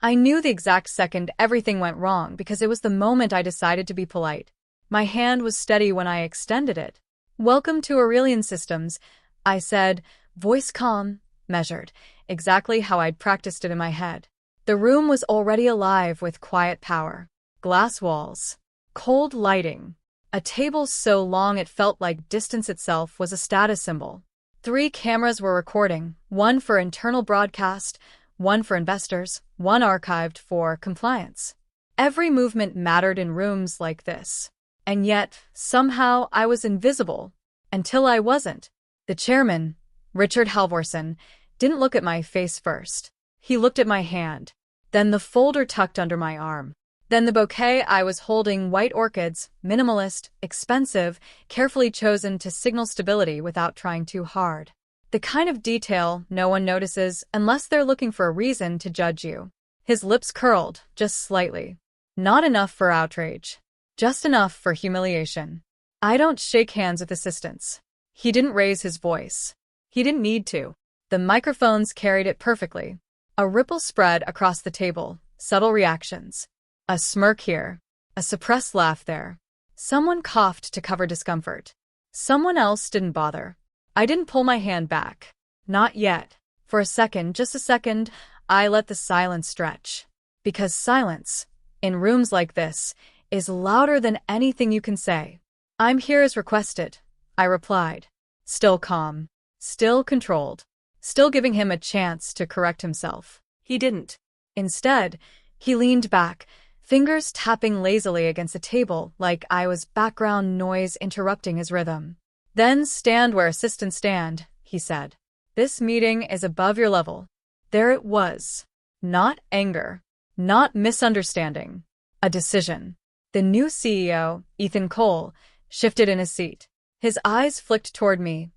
I knew the exact second everything went wrong because it was the moment I decided to be polite. My hand was steady when I extended it. "Welcome to Aurelian Systems," I said, voice calm, measured, exactly how I'd practiced it in my head. The room was already alive with quiet power. Glass walls, cold lighting, a table so long it felt like distance itself was a status symbol. 3 cameras were recording, one for internal broadcast, one for investors, one archived for compliance. Every movement mattered in rooms like this. And yet, somehow, I was invisible. Until I wasn't. The chairman, Richard Halvorsen, didn't look at my face first. He looked at my hand, then the folder tucked under my arm. Then the bouquet I was holding, white orchids, minimalist, expensive, carefully chosen to signal stability without trying too hard. The kind of detail no one notices unless they're looking for a reason to judge you. His lips curled, just slightly. Not enough for outrage. Just enough for humiliation. I don't shake hands with assistants. He didn't raise his voice. He didn't need to. The microphones carried it perfectly. A ripple spread across the table, subtle reactions. A smirk here. A suppressed laugh there. Someone coughed to cover discomfort. Someone else didn't bother. I didn't pull my hand back. Not yet. For a second, just a second, I let the silence stretch. Because silence, in rooms like this, is louder than anything you can say. "I'm here as requested," I replied. Still calm. Still controlled. Still giving him a chance to correct himself. He didn't. Instead, he leaned back, fingers tapping lazily against the table like I was background noise interrupting his rhythm. "Then stand where assistants stand," he said. "This meeting is above your level." There it was. Not anger. Not misunderstanding. A decision. The new CEO, Ethan Cole, shifted in his seat. His eyes flicked toward me,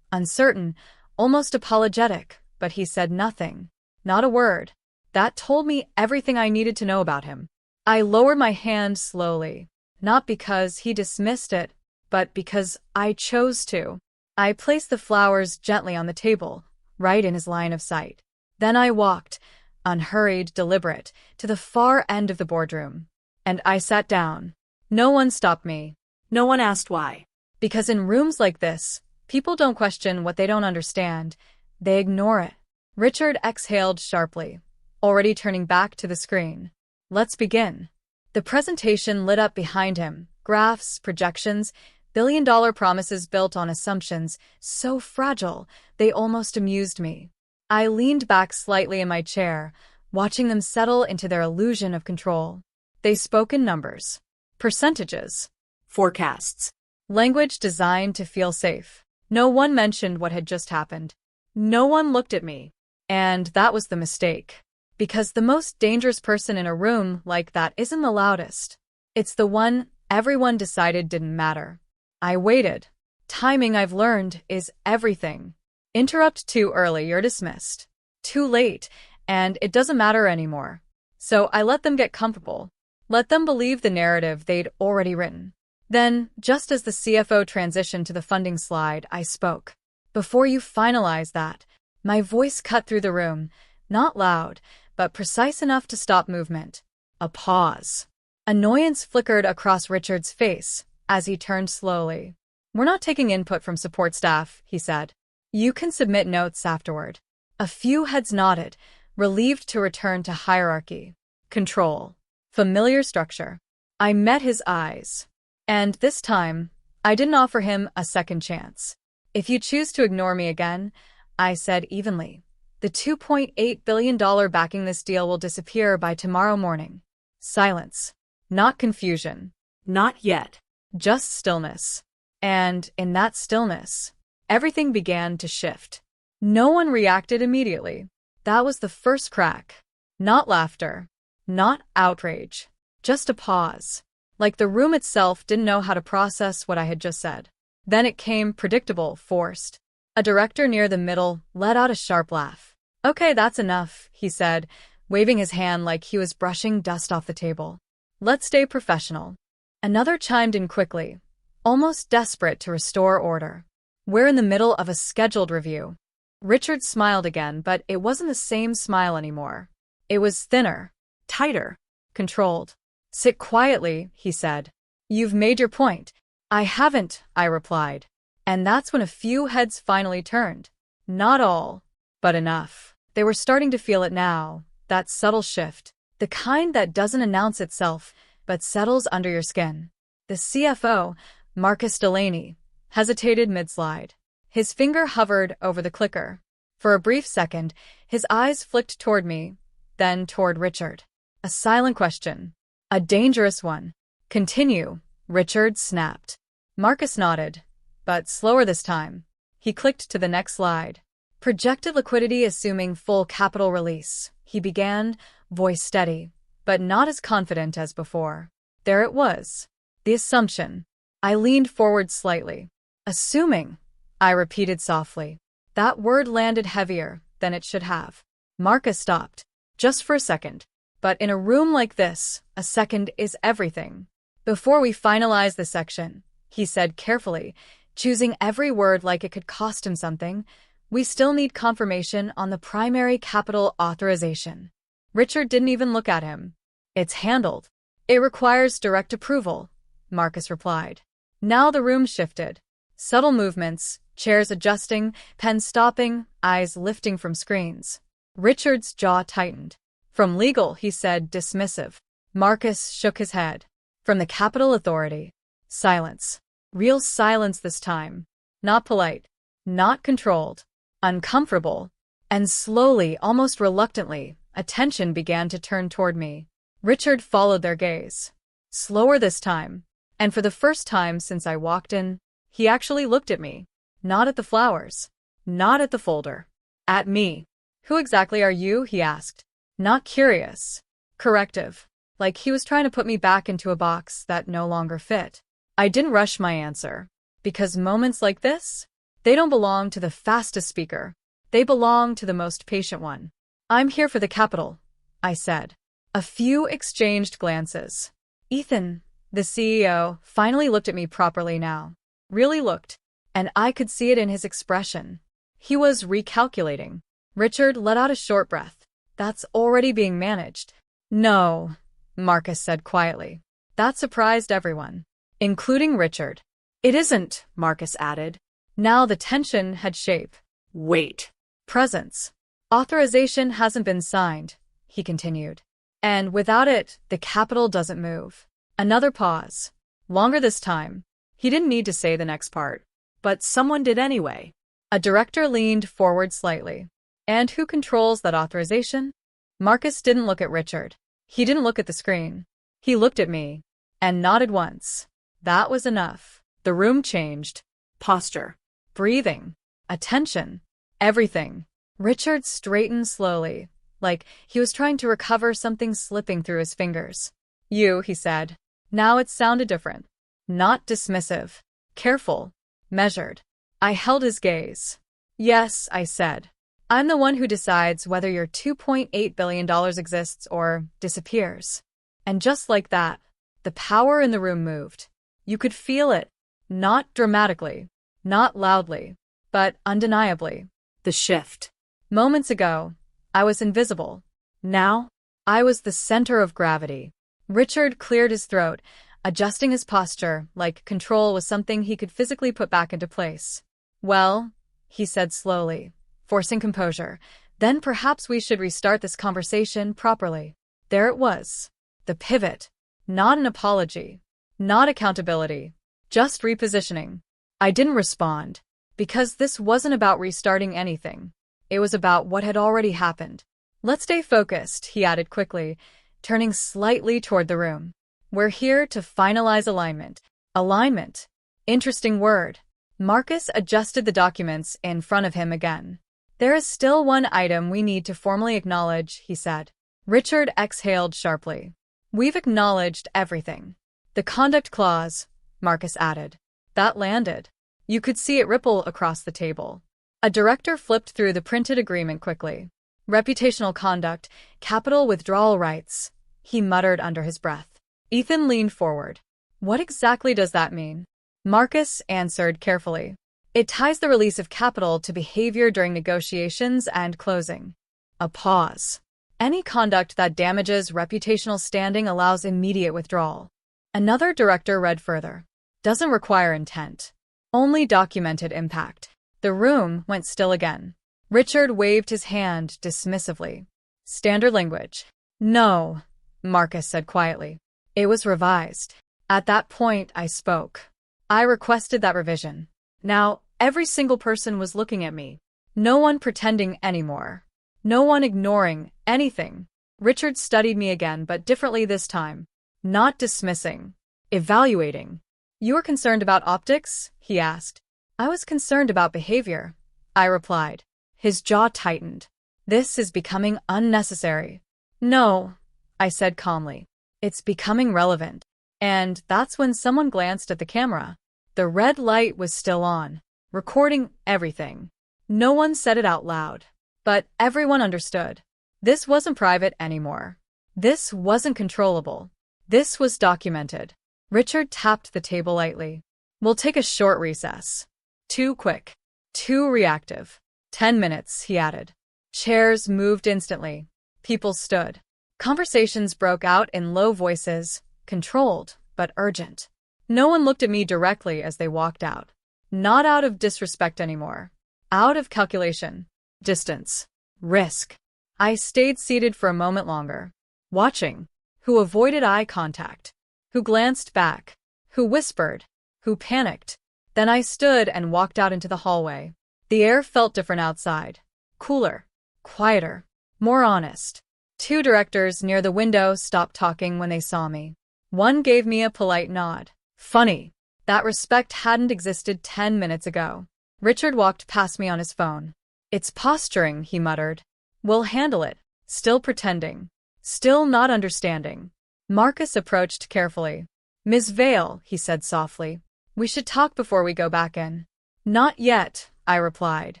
uncertain, almost apologetic, but he said nothing. Not a word. That told me everything I needed to know about him. I lowered my hand slowly, not because he dismissed it, but because I chose to. I placed the flowers gently on the table, right in his line of sight. Then I walked, unhurried, deliberate, to the far end of the boardroom. And I sat down. No one stopped me. No one asked why. Because in rooms like this, people don't question what they don't understand. They ignore it. Richard exhaled sharply, already turning back to the screen. "Let's begin." The presentation lit up behind him. Graphs, projections, billion-dollar promises built on assumptions, so fragile, they almost amused me. I leaned back slightly in my chair, watching them settle into their illusion of control. They spoke in numbers, percentages, forecasts, language designed to feel safe. No one mentioned what had just happened. No one looked at me. And that was the mistake. Because the most dangerous person in a room like that isn't the loudest. It's the one everyone decided didn't matter. I waited. Timing, I've learned, is everything. Interrupt too early, you're dismissed. Too late, and it doesn't matter anymore. So I let them get comfortable. Let them believe the narrative they'd already written. Then, just as the CFO transitioned to the funding slide, I spoke. "Before you finalize that," my voice cut through the room, not loud, but precise enough to stop movement. A pause. Annoyance flickered across Richard's face as he turned slowly. "We're not taking input from support staff," he said. "You can submit notes afterward." A few heads nodded, relieved to return to hierarchy. Control. Familiar structure. I met his eyes. And this time, I didn't offer him a second chance. "If you choose to ignore me again," I said evenly, "the $2.8 billion backing this deal will disappear by tomorrow morning." Silence. Not confusion. Not yet. Just stillness. And in that stillness, everything began to shift. No one reacted immediately. That was the first crack. Not laughter. Not outrage. Just a pause. Like the room itself didn't know how to process what I had just said. Then it came, predictable, forced. A director near the middle let out a sharp laugh. "Okay, that's enough," he said, waving his hand like he was brushing dust off the table. "Let's stay professional." Another chimed in quickly, almost desperate to restore order. "We're in the middle of a scheduled review." Richard smiled again, but it wasn't the same smile anymore. It was thinner, Tighter. Controlled. Sit quietly, he said. You've made your point. I haven't, I replied. And that's when a few heads finally turned. Not all, but enough. They were starting to feel it now, that subtle shift, the kind that doesn't announce itself, but settles under your skin. The CFO, Marcus Delaney, hesitated mid-slide. His finger hovered over the clicker. For a brief second, his eyes flicked toward me, then toward Richard. A silent question. A dangerous one. Continue, Richard snapped. Marcus nodded, but slower this time. He clicked to the next slide. Projected liquidity assuming full capital release. He began, voice steady, but not as confident as before. There it was. The assumption. I leaned forward slightly. Assuming, I repeated softly. That word landed heavier than it should have. Marcus stopped. Just for a second. But in a room like this, a second is everything. Before we finalize the section, he said carefully, choosing every word like it could cost him something, we still need confirmation on the primary capital authorization. Richard didn't even look at him. It's handled. It requires direct approval, Marcus replied. Now the room shifted. Subtle movements, chairs adjusting, pens stopping, eyes lifting from screens. Richard's jaw tightened. From legal, he said, dismissive. Marcus shook his head. From the Capital Authority. Silence. Real silence this time. Not polite. Not controlled. Uncomfortable. And slowly, almost reluctantly, attention began to turn toward me. Richard followed their gaze. Slower this time. And for the first time since I walked in, he actually looked at me. Not at the flowers. Not at the folder. At me. Who exactly are you? He asked. Not curious. Corrective. Like he was trying to put me back into a box that no longer fit. I didn't rush my answer. Because moments like this, they don't belong to the fastest speaker. They belong to the most patient one. I'm here for the capital, I said. A few exchanged glances. Ethan, the CEO, finally looked at me properly now. Really looked. And I could see it in his expression. He was recalculating. Richard let out a short breath. That's already being managed. No, Marcus said quietly. That surprised everyone, including Richard. It isn't, Marcus added. Now the tension had shape. Wait. Presence. Authorization hasn't been signed, he continued. And without it, the capital doesn't move. Another pause. Longer this time. He didn't need to say the next part. But someone did anyway. A director leaned forward slightly. And who controls that authorization? Marcus didn't look at Richard. He didn't look at the screen. He looked at me. And nodded once. That was enough. The room changed. Posture. Breathing. Attention. Everything. Richard straightened slowly, like he was trying to recover something slipping through his fingers. You, he said. Now it sounded different. Not dismissive. Careful. Measured. I held his gaze. Yes, I said. I'm the one who decides whether your $2.8 billion exists or disappears. And just like that, the power in the room moved. You could feel it. Not dramatically. Not loudly. But undeniably. The shift. Moments ago, I was invisible. Now, I was the center of gravity. Richard cleared his throat, adjusting his posture like control was something he could physically put back into place. Well, he said slowly, forcing composure, then perhaps we should restart this conversation properly. There it was. The pivot. Not an apology. Not accountability. Just repositioning. I didn't respond. Because this wasn't about restarting anything. It was about what had already happened. Let's stay focused, he added quickly, turning slightly toward the room. We're here to finalize alignment. Alignment. Interesting word. Marcus adjusted the documents in front of him again. There is still one item we need to formally acknowledge, he said. Richard exhaled sharply. We've acknowledged everything. The conduct clause, Marcus added. That landed. You could see it ripple across the table. A director flipped through the printed agreement quickly. Reputational conduct, capital withdrawal rights, he muttered under his breath. Ethan leaned forward. What exactly does that mean? Marcus answered carefully. It ties the release of capital to behavior during negotiations and closing. A pause. Any conduct that damages reputational standing allows immediate withdrawal. Another director read further. Doesn't require intent. Only documented impact. The room went still again. Richard waved his hand dismissively. Standard language. No, Marcus said quietly. It was revised. At that point, I spoke. I requested that revision. Now, every single person was looking at me. No one pretending anymore. No one ignoring anything. Richard studied me again, but differently this time. Not dismissing. Evaluating. You were concerned about optics? He asked. I was concerned about behavior, I replied. His jaw tightened. This is becoming unnecessary. No, I said calmly. It's becoming relevant. And that's when someone glanced at the camera. The red light was still on, recording everything. No one said it out loud, but everyone understood. This wasn't private anymore. This wasn't controllable. This was documented. Richard tapped the table lightly. We'll take a short recess. Too quick. Too reactive. 10 minutes, he added. Chairs moved instantly. People stood. Conversations broke out in low voices, controlled but urgent. No one looked at me directly as they walked out. Not out of disrespect anymore. Out of calculation. Distance. Risk. I stayed seated for a moment longer. Watching. Who avoided eye contact. Who glanced back. Who whispered. Who panicked. Then I stood and walked out into the hallway. The air felt different outside. Cooler. Quieter. More honest. Two directors near the window stopped talking when they saw me. One gave me a polite nod. Funny. That respect hadn't existed 10 minutes ago. Richard walked past me on his phone. It's posturing, he muttered. We'll handle it. Still pretending. Still not understanding. Marcus approached carefully. Ms. Vale, he said softly. We should talk before we go back in. Not yet, I replied.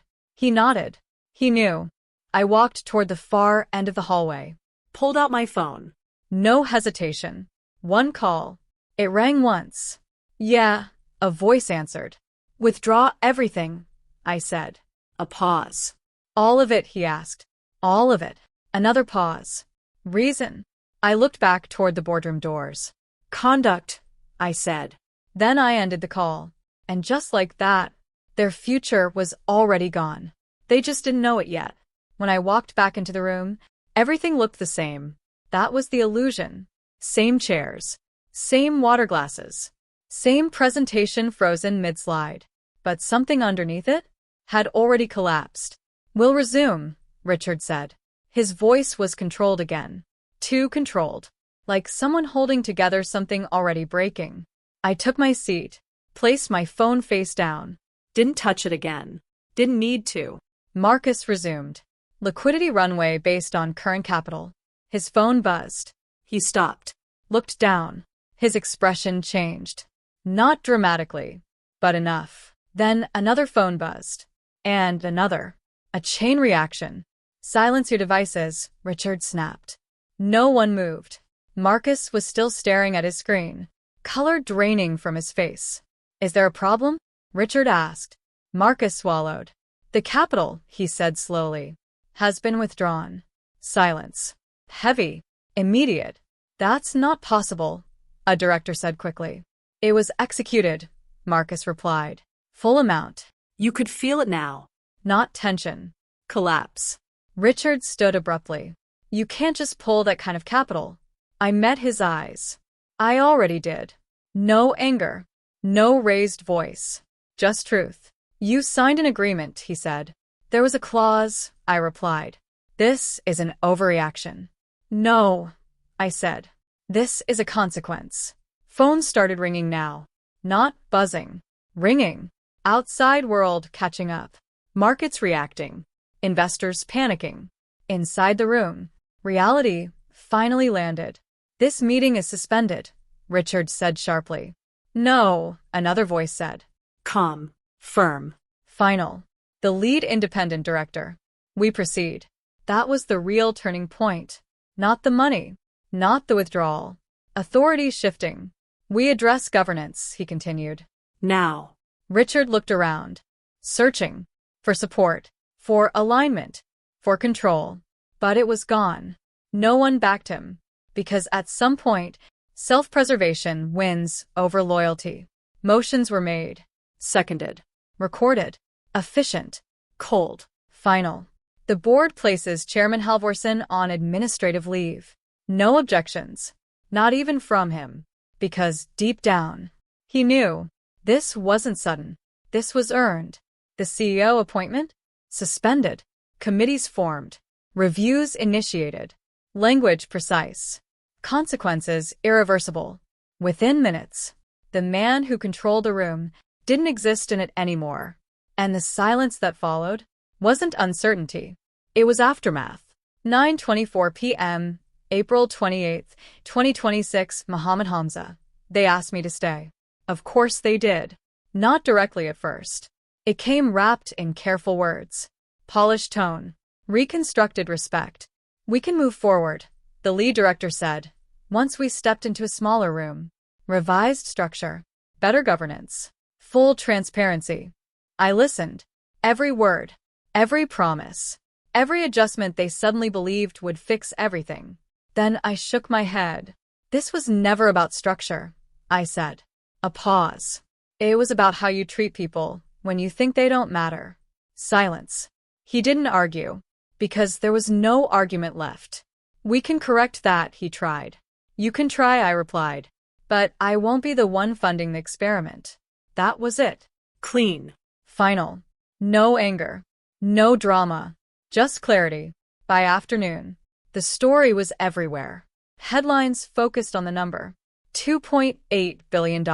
He nodded. He knew. I walked toward the far end of the hallway. Pulled out my phone. No hesitation. One call. It rang once. Yeah, a voice answered. Withdraw everything, I said. A pause. All of it, he asked. All of it. Another pause. Reason. I looked back toward the boardroom doors. Conduct, I said. Then I ended the call. And just like that, their future was already gone. They just didn't know it yet. When I walked back into the room, everything looked the same. That was the illusion. Same chairs. Same water glasses. Same presentation frozen mid-slide. But something underneath it had already collapsed. We'll resume, Richard said. His voice was controlled again. Too controlled. Like someone holding together something already breaking. I took my seat, placed my phone face down. Didn't touch it again. Didn't need to. Marcus resumed. Liquidity runway based on current capital. His phone buzzed. He stopped. Looked down. His expression changed. Not dramatically, but enough. Then another phone buzzed. And another. A chain reaction. Silence your devices, Richard snapped. No one moved. Marcus was still staring at his screen, color draining from his face. Is there a problem? Richard asked. Marcus swallowed. The capital, he said slowly, has been withdrawn. Silence. Heavy. Immediate. That's not possible, a director said quickly. It was executed, Marcus replied. Full amount. You could feel it now. Not tension. Collapse. Richard stood abruptly. You can't just pull that kind of capital. I met his eyes. I already did. No anger. No raised voice. Just truth. You signed an agreement, he said. There was a clause, I replied. This is an overreaction. No, I said. This is a consequence. Phone started ringing now. Not buzzing. Ringing. Outside world catching up. Markets reacting. Investors panicking. Inside the room, reality finally landed. This meeting is suspended, Richard said sharply. No, another voice said. Calm. Firm. Final. The lead independent director. We proceed. That was the real turning point. Not the money. Not the withdrawal. Authority shifting. We address governance, he continued. Now. Richard looked around. Searching. For support. For alignment. For control. But it was gone. No one backed him. Because at some point, self-preservation wins over loyalty. Motions were made, seconded, recorded, efficient, cold, final. The board places Chairman Halvorsen on administrative leave. No objections, not even from him, because deep down, he knew this wasn't sudden. This was earned. The CEO appointment? Suspended. Committees formed. Reviews initiated. Language precise. Consequences irreversible. Within minutes, the man who controlled the room didn't exist in it anymore. And the silence that followed wasn't uncertainty. It was aftermath. 9:24 p.m., April 28, 2026, Mohammed Hamza. They asked me to stay. Of course they did. Not directly at first. It came wrapped in careful words. Polished tone. Reconstructed respect. We can move forward, the lead director said. Once we stepped into a smaller room. Revised structure. Better governance. Full transparency. I listened. Every word. Every promise. Every adjustment they suddenly believed would fix everything. Then I shook my head. This was never about structure, I said. A pause. It was about how you treat people when you think they don't matter. Silence. He didn't argue, because there was no argument left. We can correct that, he tried. You can try, I replied. But I won't be the one funding the experiment. That was it. Clean. Final. No anger. No drama. Just clarity. By afternoon, the story was everywhere. Headlines focused on the number. $2.8 billion.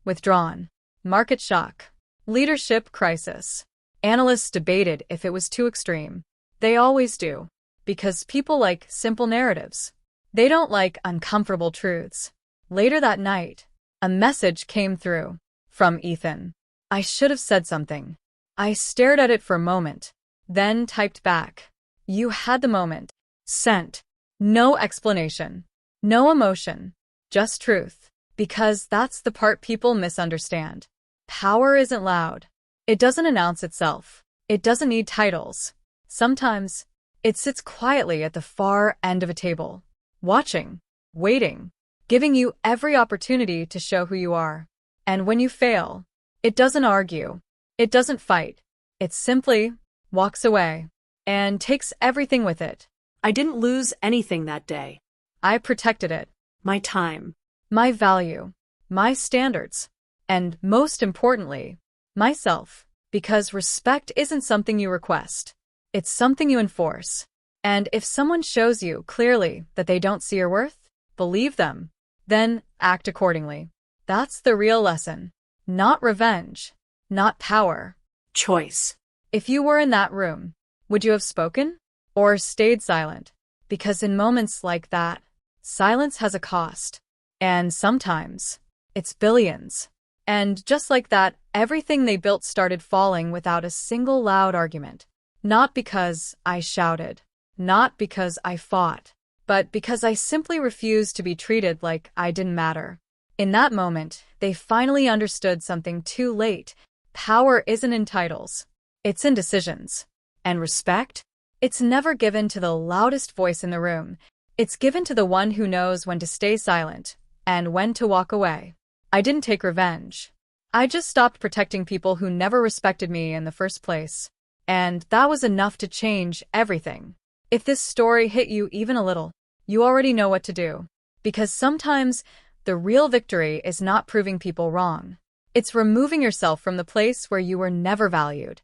Withdrawn. Market shock. Leadership crisis. Analysts debated if it was too extreme. They always do. Because people like simple narratives. They don't like uncomfortable truths. Later that night, a message came through. From Ethan. I should have said something. I stared at it for a moment, then typed back. You had the moment. Sent. No explanation. No emotion. Just truth. Because that's the part people misunderstand. Power isn't loud. It doesn't announce itself. It doesn't need titles. Sometimes, it sits quietly at the far end of a table, watching, waiting, giving you every opportunity to show who you are. And when you fail, it doesn't argue. It doesn't fight. It simply walks away and takes everything with it. I didn't lose anything that day. I protected it. My time. My value. My standards. And most importantly, myself. Because respect isn't something you request. It's something you enforce. And if someone shows you clearly that they don't see your worth, believe them. Then act accordingly. That's the real lesson. Not revenge. Not power. Choice. If you were in that room, would you have spoken? Or stayed silent? Because in moments like that, silence has a cost. And sometimes, it's billions. And just like that, everything they built started falling without a single loud argument. Not because I shouted. Not because I fought. But because I simply refused to be treated like I didn't matter. In that moment, they finally understood something too late. Power isn't in titles. It's in decisions. And respect? It's never given to the loudest voice in the room. It's given to the one who knows when to stay silent and when to walk away. I didn't take revenge. I just stopped protecting people who never respected me in the first place. And that was enough to change everything. If this story hit you even a little, you already know what to do. Because sometimes, the real victory is not proving people wrong. It's removing yourself from the place where you were never valued.